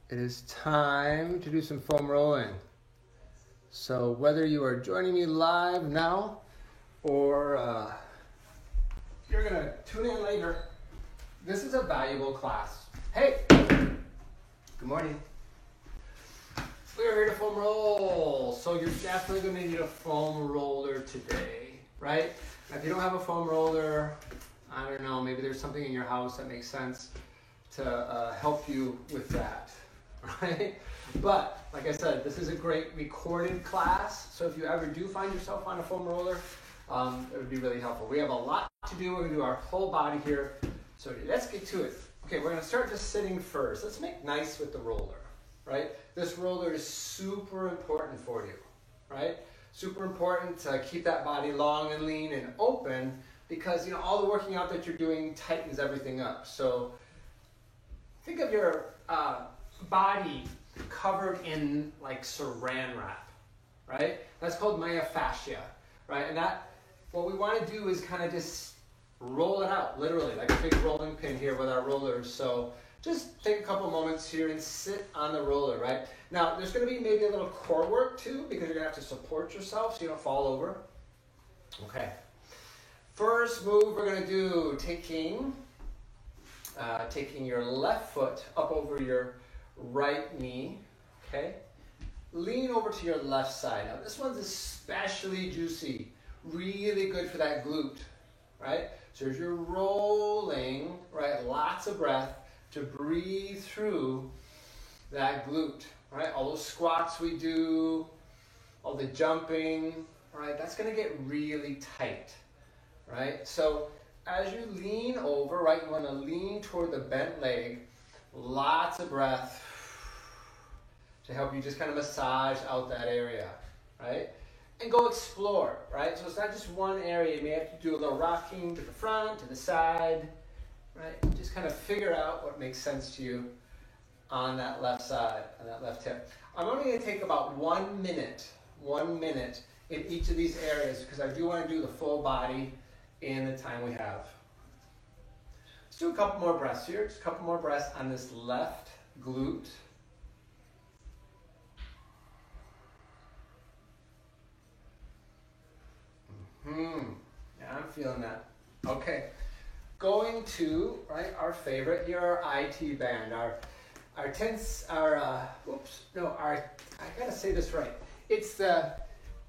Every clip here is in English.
It is time to do some foam rolling. So whether you are joining me live now or you're gonna tune in later, this is a valuable class. Hey, good morning. We're here to foam roll. So you're definitely gonna need a foam roller today, right? Now, if you don't have a foam roller, I don't know, maybe there's something in your house that makes sense to help you with that, right? But like I said, this is a great recorded class. So if you ever do find yourself on a foam roller, it would be really helpful. We have a lot to do. We're gonna do our whole body here. So let's get to it. Okay, we're gonna start just sitting first. Let's make nice with the roller, right? This roller is super important for you, right? Super important to keep that body long and lean and open because, you know, all the working out that you're doing tightens everything up. So think of your body covered in like saran wrap, right? That's called myofascia, right? And that, what we want to do is kind of just roll it out, literally, like a big rolling pin here with our rollers. So just take a couple moments here and sit on the roller, right? Now, there's going to be maybe a little core work too, because you're going to have to support yourself so you don't fall over. Okay. First move we're going to do, taking your left foot up over your right knee, okay? Lean over to your left side. Now, this one's especially juicy, really good for that glute, right? So as you're rolling, right, lots of breath to breathe through that glute, right? All those squats we do, all the jumping, right? That's gonna get really tight, right? So as you lean over, right, you wanna lean toward the bent leg, lots of breath to help you just kind of massage out that area, right? And go explore, right? So it's not just one area. You may have to do a little rocking to the front, to the side, right? Just kind of figure out what makes sense to you on that left side, on that left hip. I'm only going to take about 1 minute in each of these areas because I do want to do the full body in the time we have. Let's do a couple more breaths here. Just a couple more breaths on this left glute. Yeah, I'm feeling that. Okay. Going to, right, our favorite, your IT band, I gotta say this right. It's the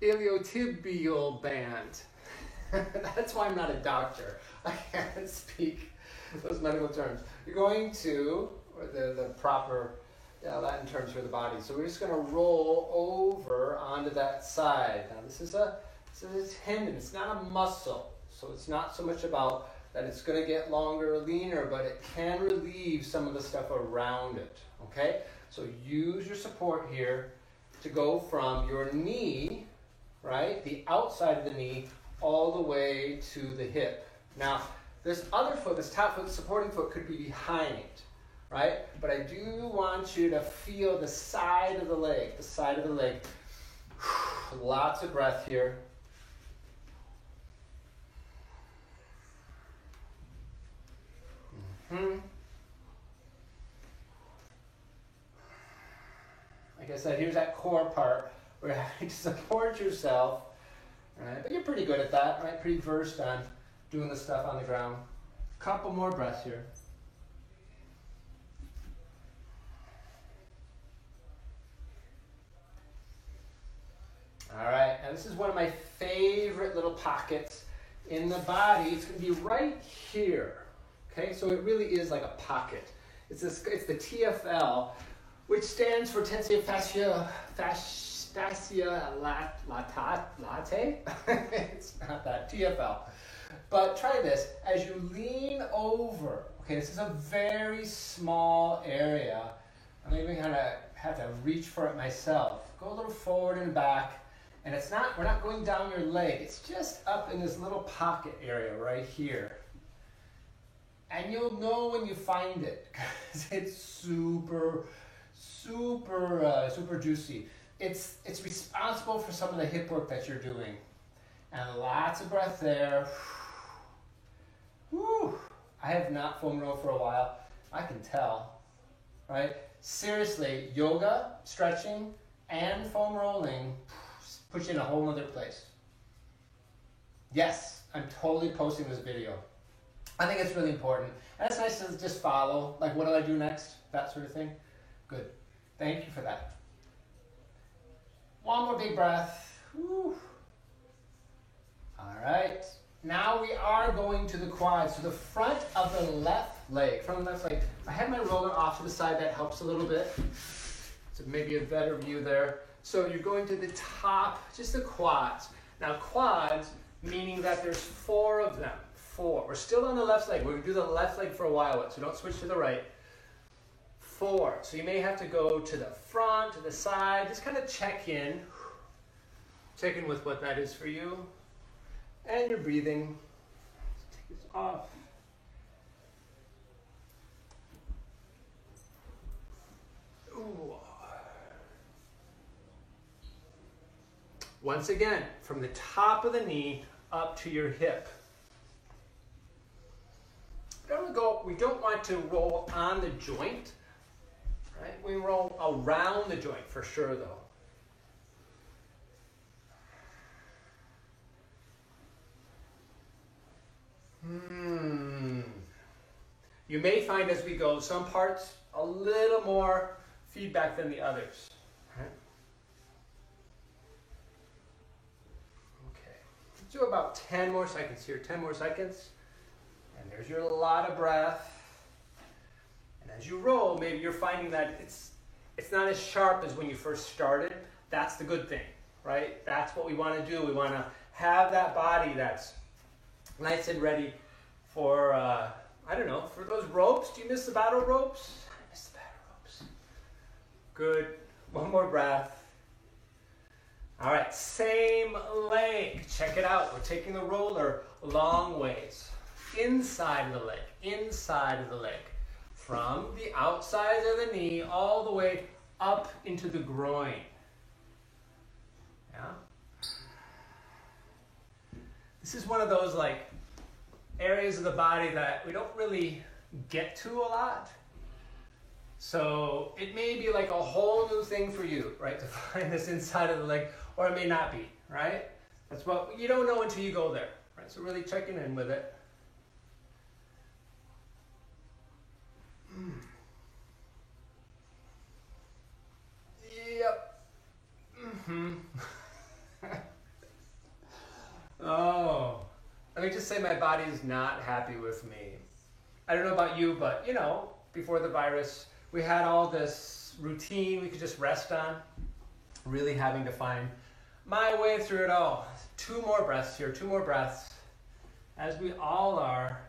iliotibial band. That's why I'm not a doctor. I can't speak those medical terms. You're going to, or the proper Latin terms for the body. So we're just gonna roll over onto that side. Now this is a tendon, it's not a muscle. So it's not so much about that it's going to get longer or leaner, but it can relieve some of the stuff around it, okay? So use your support here to go from your knee, right, the outside of the knee, all the way to the hip. Now, this other foot, this top foot, supporting foot could be behind, right? But I do want you to feel the side of the leg, Lots of breath here. Like I said, here's that core part where you have to support yourself, right? But you're pretty good at that, right? Pretty versed on doing the stuff on the ground. Couple more breaths here. All right, now this is one of my favorite little pockets in the body. It's going to be right here. Okay, so it really is like a pocket. It's the TFL, which stands for tensor fascia latae. It's not that, TFL. But try this. As you lean over, okay, this is a very small area. I'm even gonna have to reach for it myself. Go a little forward and back. And we're not going down your leg. It's just up in this little pocket area right here. And you'll know when you find it because it's super juicy. It's responsible for some of the hip work that you're doing. And lots of breath there. Whew. I have not foam rolled for a while. I can tell, right? seriously, yoga, stretching, and foam rolling puts you in a whole other place. Yes, I'm totally posting this video. I think it's really important. And it's nice to just follow, like what do I do next? That sort of thing. Good. Thank you for that. One more big breath. Whew. All right. Now we are going to the quads, to the front of the left leg. From the left leg. I have my roller off to the side. That helps a little bit. So maybe a better view there. So you're going to the top, just the quads. Now quads, meaning that there's 4 of them. 4. We're still on the left leg. We're going to do the left leg for a while, so don't switch to the right. 4. So you may have to go to the front, to the side. Just kind of check in. Check in with what that is for you. And your breathing. Let's take this off. Ooh. Once again, from the top of the knee up to your hip. We don't want to roll on the joint, right? We roll around the joint for sure though. You may find as we go some parts a little more feedback than the others. Right? Okay, let's do about 10 more seconds here. 10 more seconds. And there's your lot of breath. And as you roll, maybe you're finding that it's not as sharp as when you first started. That's the good thing, right? That's what we want to do. We want to have that body that's nice and ready for, I don't know, for those ropes. Do you miss the battle ropes? I miss the battle ropes. Good. One more breath. All right, same leg. Check it out. We're taking the roller long ways. Inside of the leg, inside of the leg. From the outside of the knee all the way up into the groin. Yeah? This is one of those like areas of the body that we don't really get to a lot. So it may be like a whole new thing for you, right? To find this inside of the leg, or it may not be, right? That's what you don't know until you go there, right? So really checking in with it. Yep. Oh, let me just say my body is not happy with me. I don't know about you, but you know, before the virus, we had all this routine we could just rest on. Really having to find my way through it all. 2 more breaths here, 2 more breaths, as we all are.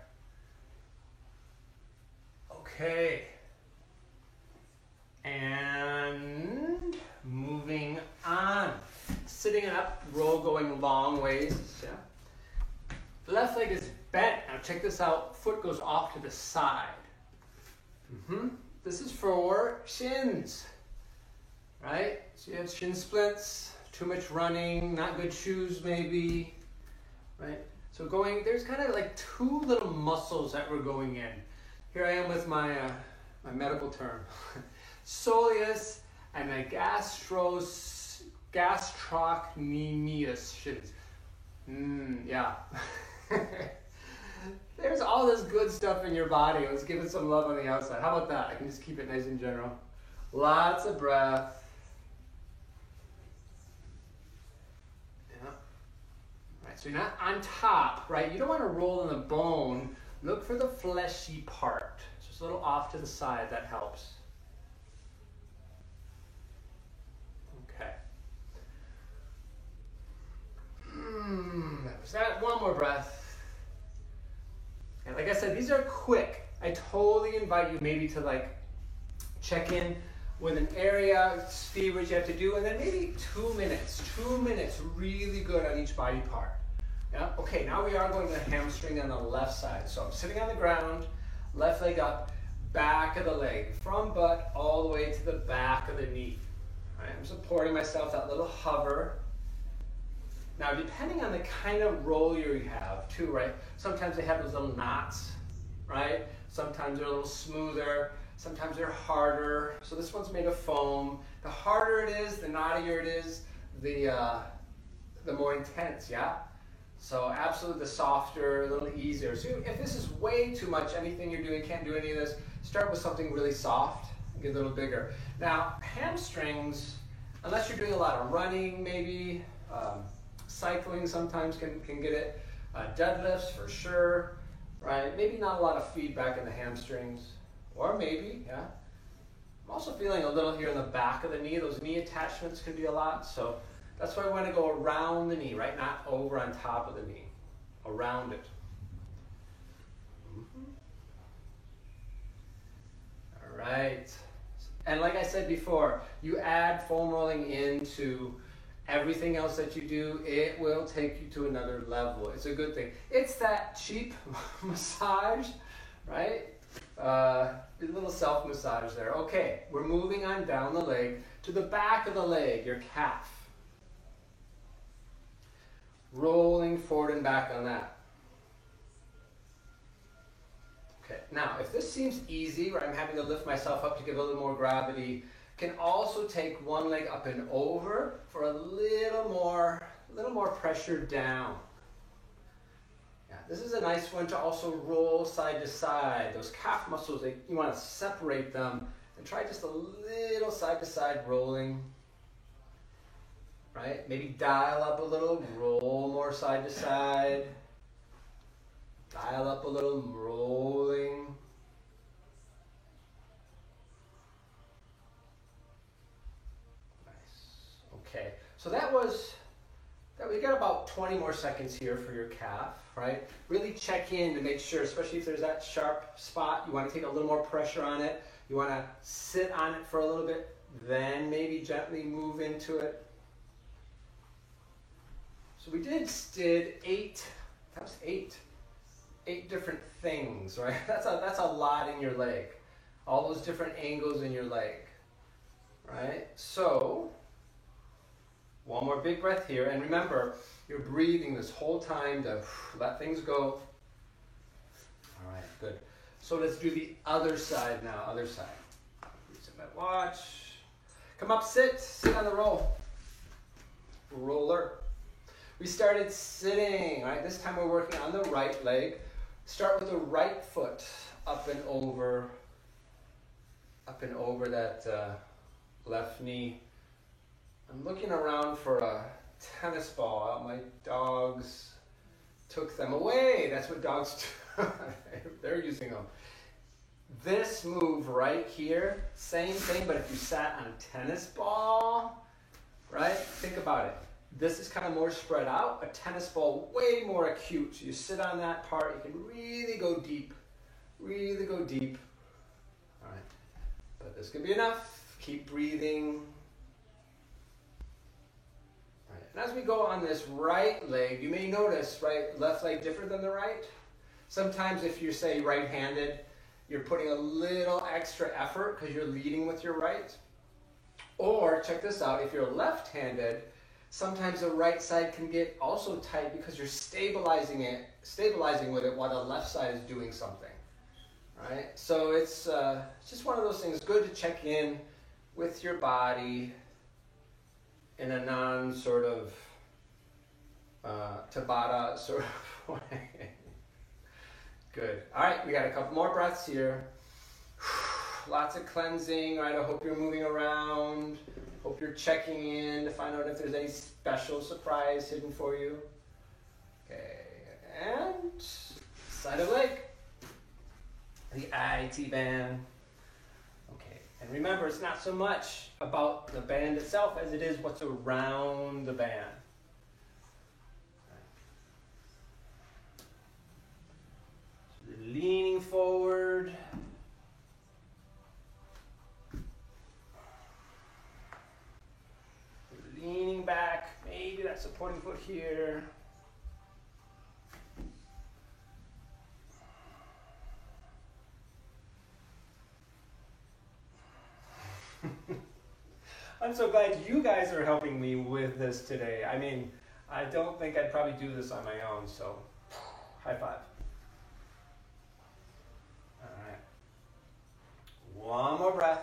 Okay. And moving on. Sitting up, roll going long ways. Yeah. Left leg is bent. Now check this out. Foot goes off to the side. This is for shins. Right? So you have shin splints, too much running, not good shoes maybe. Right? So there's kind of like 2 little muscles that we're going in. Here I am with my medical term. Soleus and my gastrocnemius shins. Yeah. There's all this good stuff in your body. Let's give it some love on the outside. How about that? I can just keep it nice and general. Lots of breath. Yeah. Right, so you're not on top, right? You don't want to roll in the bone. Look for the fleshy part. Just a little off to the side, that helps. Okay. That was that. One more breath. And like I said, these are quick. I totally invite you maybe to like check in with an area, see what you have to do, and then maybe 2 minutes. 2 minutes, really good on each body part. Yeah. Okay, now we are going to the hamstring on the left side. So I'm sitting on the ground, left leg up, back of the leg, from butt all the way to the back of the knee. All right, I'm supporting myself, that little hover. Now, depending on the kind of roll you have too, right? Sometimes they have those little knots, right? Sometimes they're a little smoother. Sometimes they're harder. So this one's made of foam. The harder it is, the knottier it is, the more intense, yeah? So absolutely the softer, a little easier. So if this is way too much, anything you're doing, can't do any of this, start with something really soft and get a little bigger. Now, hamstrings, unless you're doing a lot of running maybe, cycling sometimes can get it, deadlifts for sure, right? Maybe not a lot of feedback in the hamstrings, or maybe, yeah. I'm also feeling a little here in the back of the knee. Those knee attachments can be a lot, so that's why I want to go around the knee, right? Not over on top of the knee, around it. All right. And like I said before, you add foam rolling into everything else that you do, it will take you to another level. It's a good thing. It's that cheap massage, right? A little self-massage there. Okay, we're moving on down the leg to the back of the leg, your calf. Rolling forward and back on that. Okay, now if this seems easy, where I'm having to lift myself up to give a little more gravity, can also take one leg up and over for a little more pressure down. Yeah, this is a nice one to also roll side to side. Those calf muscles, you want to separate them and try just a little side to side rolling. Right? Maybe dial up a little, roll more side to side. Dial up a little, rolling. Nice. Okay. So that we got about 20 more seconds here for your calf, right? Really check in to make sure, especially if there's that sharp spot, you want to take a little more pressure on it. You want to sit on it for a little bit, then maybe gently move into it. So we did 8, that was 8 different things, right? That's a lot in your leg. All those different angles in your leg, right? So, one more big breath here. And remember, you're breathing this whole time to let things go. All right, good. So let's do the other side now, other side. Reset my watch. Come up, sit on the roll. Roller. We started sitting, right? This time we're working on the right leg. Start with the right foot up and over that left knee. I'm looking around for a tennis ball. My dogs took them away. That's what dogs do. They're using them. This move right here, same thing, but if you sat on a tennis ball, right? Think about it. This is kind of more spread out. A tennis ball, way more acute. So you sit on that part, you can really go deep. Really go deep. All right. But this could be enough. Keep breathing. All right. And as we go on this right leg, you may notice, right, left leg different than the right. Sometimes if you're, say, right-handed, you're putting a little extra effort because you're leading with your right. Or, check this out, if you're left-handed, sometimes the right side can get also tight because you're stabilizing with it while the left side is doing something, right? So it's just one of those things. Good to check in with your body in a non sort of Tabata sort of way. Good. All right, we got a couple more breaths here. Lots of cleansing, right? I hope you're moving around. Hope you're checking in to find out if there's any special surprise hidden for you. Okay, and side of leg. The IT band. Okay, and remember, it's not so much about the band itself as it is what's around the band. So leaning forward. Leaning back, maybe that supporting foot here. I'm so glad you guys are helping me with this today. I mean, I don't think I'd probably do this on my own, so high five. All right. One more breath.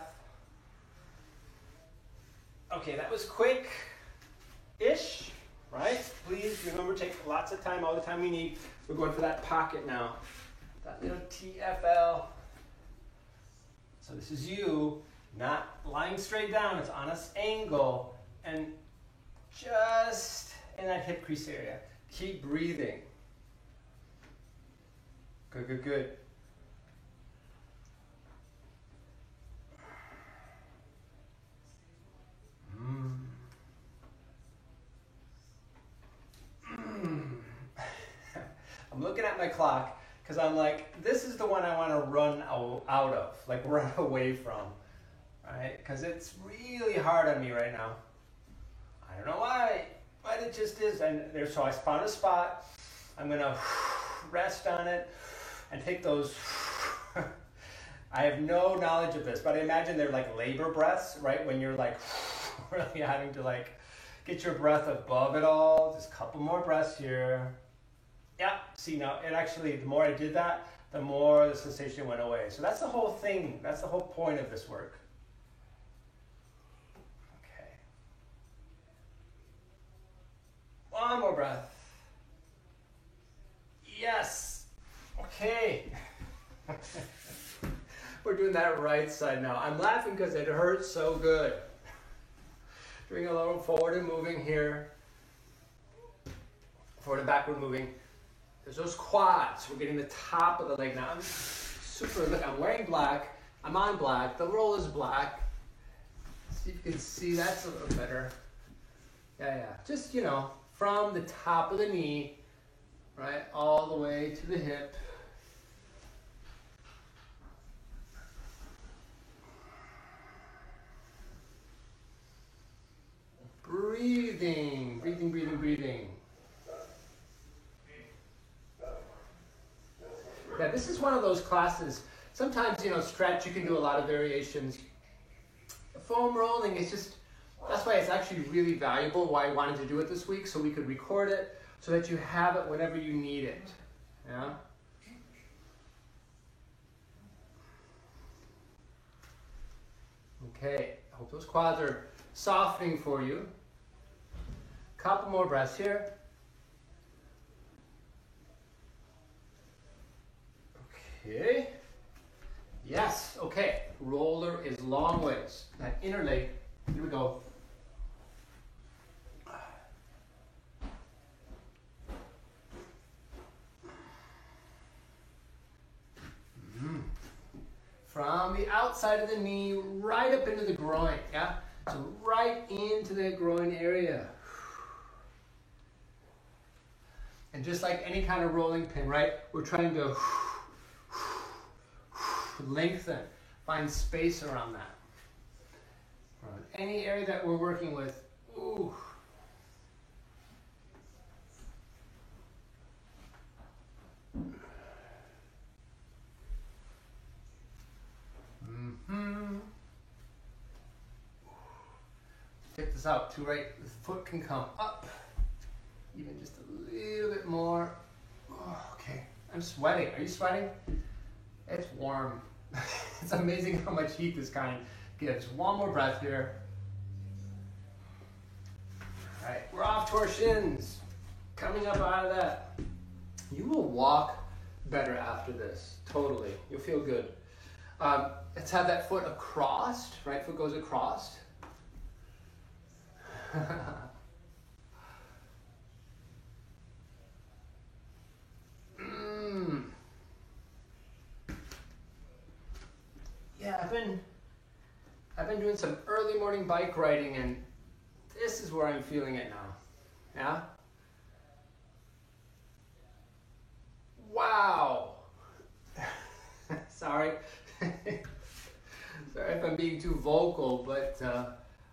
Okay, that was quick-ish, right? Please remember, take lots of time, all the time you need. We're going for that pocket now. That little TFL. So this is you not lying straight down. It's on an angle and just in that hip crease area. Keep breathing. Good, good, good. I'm looking at my clock because I'm like, this is the one I want to run out of, like run away from, right? Because it's really hard on me right now. I don't know why, but it just is. And there, so I found a spot. I'm gonna rest on it and take those. I have no knowledge of this, but I imagine they're like labor breaths, right? When you're like really having to like get your breath above it all. Just a couple more breaths here. Yeah, see now, it actually, the more I did that, the more the sensation went away. So that's the whole thing. That's the whole point of this work. Okay. One more breath. Yes. Okay. We're doing that right side now. I'm laughing because it hurts so good. Doing a little forward and moving here. Forward and backward moving. There's those quads. We're getting the top of the leg now. I'm super, look, I'm wearing black. I'm on black. The roll is black. See if you can see, that's a little better. Yeah. Just, you know, from the top of the knee, right, all the way to the hip. Breathing, breathing, breathing, breathing. Yeah, this is one of those classes. Sometimes, you know, stretch, you can do a lot of variations. Foam rolling is just, that's why it's actually really valuable, why I wanted to do it this week, so we could record it, so that you have it whenever you need it. Yeah? Okay, I hope those quads are softening for you. Couple more breaths here. Okay. Yes, okay. Roller is long ways. That inner leg, here we go. From the outside of the knee, right up into the groin, yeah? So right into the groin area. And just like any kind of rolling pin, right? We're trying to lengthen, find space around that. Around any area that we're working with, ooh. Check this out, too, right? The foot can come up, even just a little bit more. Oh, okay, I'm sweating. Are you sweating? It's warm. It's amazing how much heat this kind gives. One more breath here. All right, we're off to our shins. Coming up out of that. You will walk better after this, totally. You'll feel good. Let's have that foot across, right foot goes across. Yeah, I've been doing some early morning bike riding, and this is where I'm feeling it now. Yeah? Wow. Sorry. Sorry if I'm being too vocal, but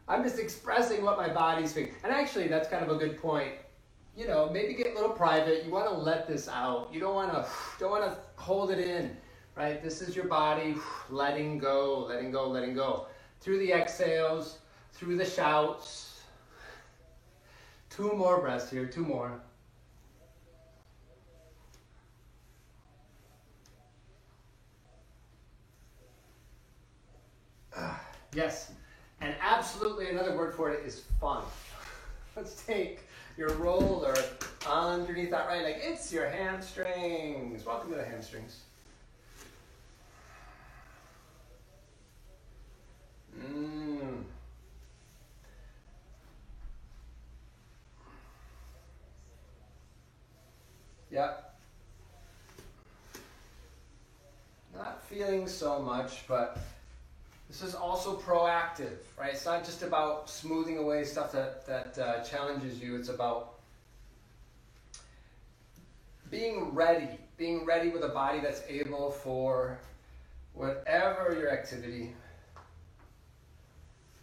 I'm just expressing what my body's feeling. And actually, that's kind of a good point. You know, maybe get a little private. You want to let this out. You don't want to hold it in, right? This is your body letting go, letting go, letting go. Through the exhales, through the shouts. 2 more breaths here, 2 more. Yes. And absolutely another word for it is fun. Let's take your roller underneath that right leg. It's your hamstrings. Welcome to the hamstrings. Yep. Not feeling so much, but this is also proactive, right? It's not just about smoothing away stuff that challenges you. It's about being ready with a body that's able for whatever your activity.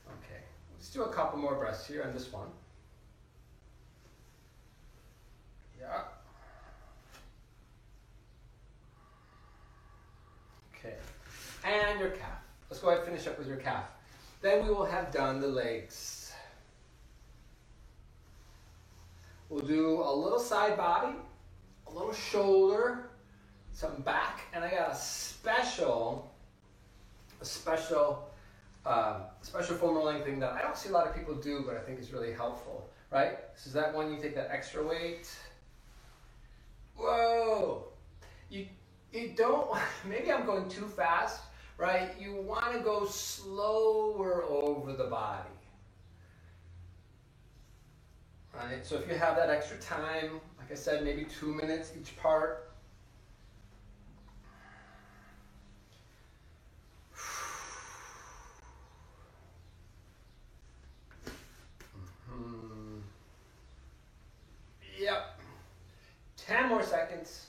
Okay, let's do a couple more breaths here on this one. Yeah. Okay, and your calf. Let's go ahead and finish up with your calf. Then we will have done the legs. We'll do a little side body, a little shoulder, some back, and I got a special foam rolling thing that I don't see a lot of people do, but I think is really helpful, right? So is that one you take that extra weight. Whoa! You don't, maybe I'm going too fast, right? You want to go slower over the body. Right? So if you have that extra time, like I said, maybe 2 minutes each part. Yep. 10 more seconds.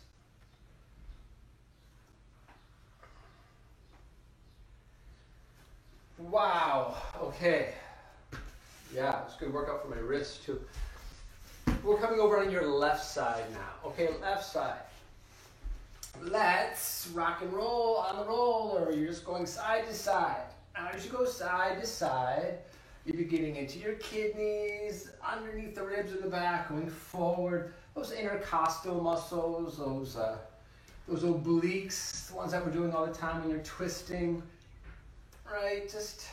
Wow. Okay. Yeah, it's a good workout for my wrists too. We're coming over on your left side now. Okay, left side. Let's rock and roll on the roller. You're just going side to side. Now as you go side to side, you'll be getting into your kidneys, underneath the ribs in the back, going forward. Those intercostal muscles, those obliques, the ones that we're doing all the time when you're twisting. Right, just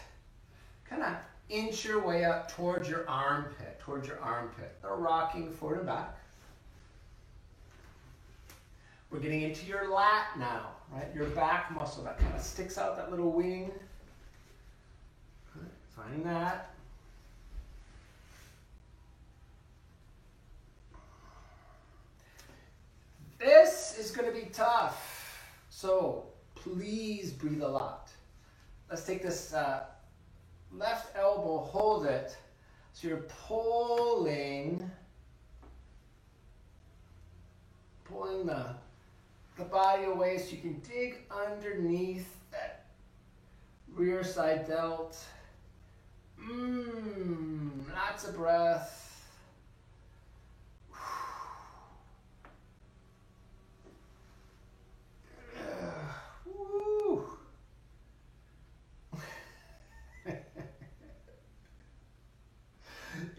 kind of inch your way up towards your armpit, Little rocking forward and back. We're getting into your lat now, right? Your back muscle that kind of sticks out, that little wing. Finding that. This is going to be tough, so please breathe a lot. Let's take this left elbow, hold it. So you're pulling the body away so you can dig underneath that rear side delt. Lots of breath.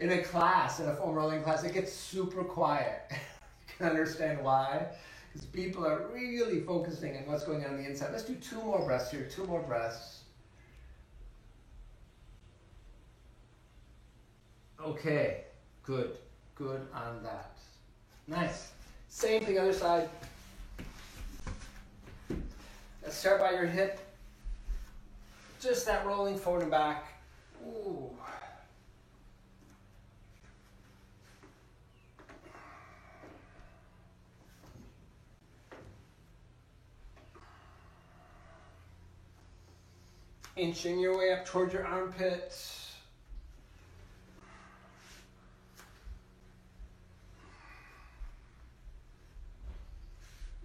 In a class, in a foam rolling class, it gets super quiet. You can understand why. Because people are really focusing on what's going on the inside. Let's do 2 more breaths here, 2 more breaths. Okay, good on that. Nice. Same thing, other side. Let's start by your hip. Just that rolling forward and back. Ooh. Inching your way up towards your armpits.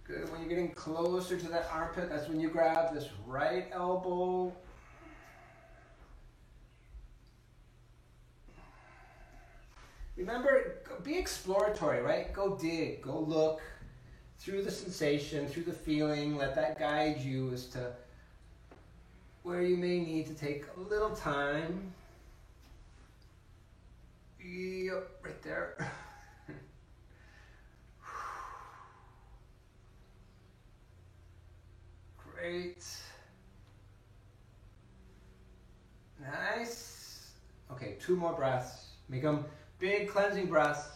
Good. When you're getting closer to that armpit, that's when you grab this right elbow. Remember, be exploratory, right? Go dig, go look through the sensation, through the feeling. Let that guide you as to where you may need to take a little time. Yep, right there. Great. 2 more breaths. Make them big cleansing breaths.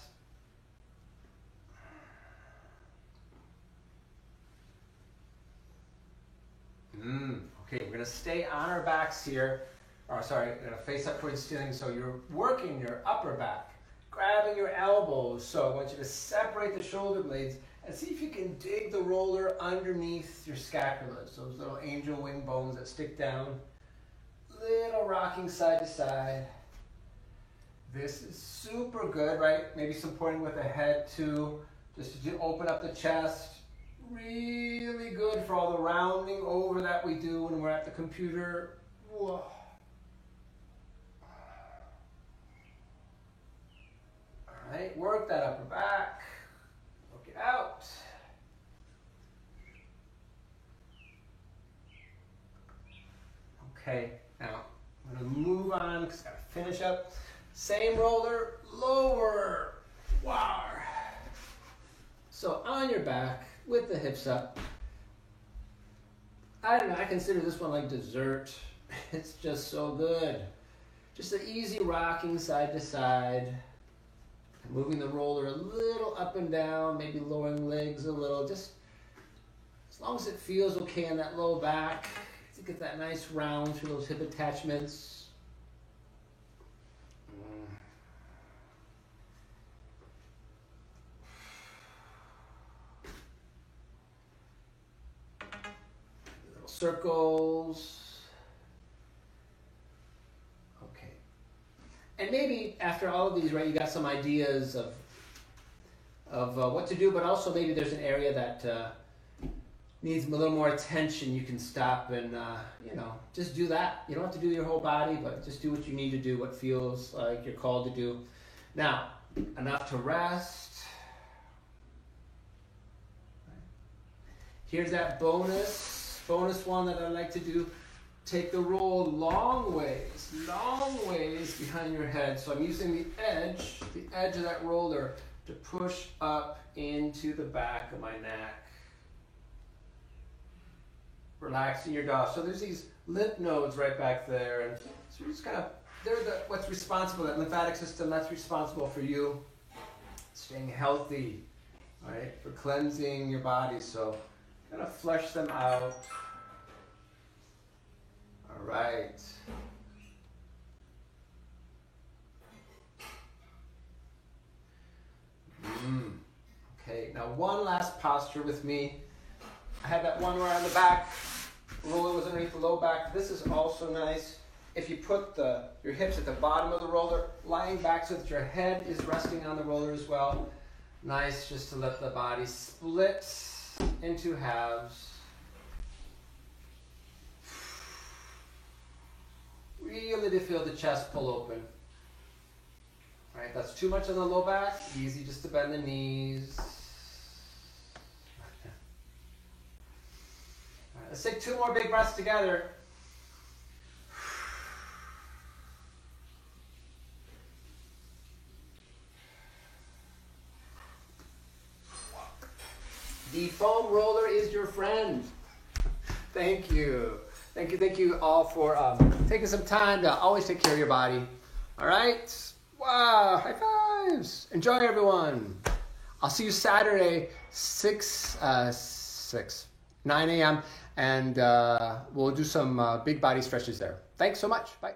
Okay, we're going to stay on our backs here. Or sorry, we're going to face up towards the ceiling. So you're working your upper back, grabbing your elbows. So I want you to separate the shoulder blades and see if you can dig the roller underneath your scapulas, those little angel wing bones that stick down. Little rocking side to side. This is super good, right? Maybe supporting with the head too, just to open up the chest. Really good for all the rounding over that we do when we're at the computer. Whoa. All right, work that upper back. Work it out. Okay, now I'm going to move on because I got to finish up. Same roller, lower. Wow. So on your back with the hips up. I don't know, I consider this one like dessert. It's just so good. Just an easy rocking side to side. Moving the roller a little up and down, maybe lowering legs a little. Just as long as it feels okay in that low back. To get that nice round through those hip attachments. Little circles. Okay. And maybe after all of these, right, you got some ideas of what to do, but also maybe there's an area that needs a little more attention. You can stop and, just do that. You don't have to do your whole body, but just do what you need to do, what feels like you're called to do. Now, enough to rest. Here's that bonus one that I like to do. Take the roll long ways behind your head. So I'm using the edge of that roller to push up into the back of my neck. Relaxing your jaw. So there's these lymph nodes right back there, and so you're just they're what's responsible, that lymphatic system that's responsible for you staying healthy, right? For cleansing your body. So kind of flush them out. All right. Okay, now one last posture with me. I had that one where on the back, roller was underneath the low back. This is also nice. If you put your hips at the bottom of the roller, lying back so that your head is resting on the roller as well. Nice just to let the body split into halves. Really to feel the chest pull open. All right, that's too much on the low back. Easy just to bend the knees. Let's take 2 more big breaths together. The foam roller is your friend. Thank you. Thank you all for taking some time to always take care of your body. All right? Wow, high fives. Enjoy, everyone. I'll see you Saturday, 9 a.m. And we'll do some big body stretches there. Thanks so much. Bye.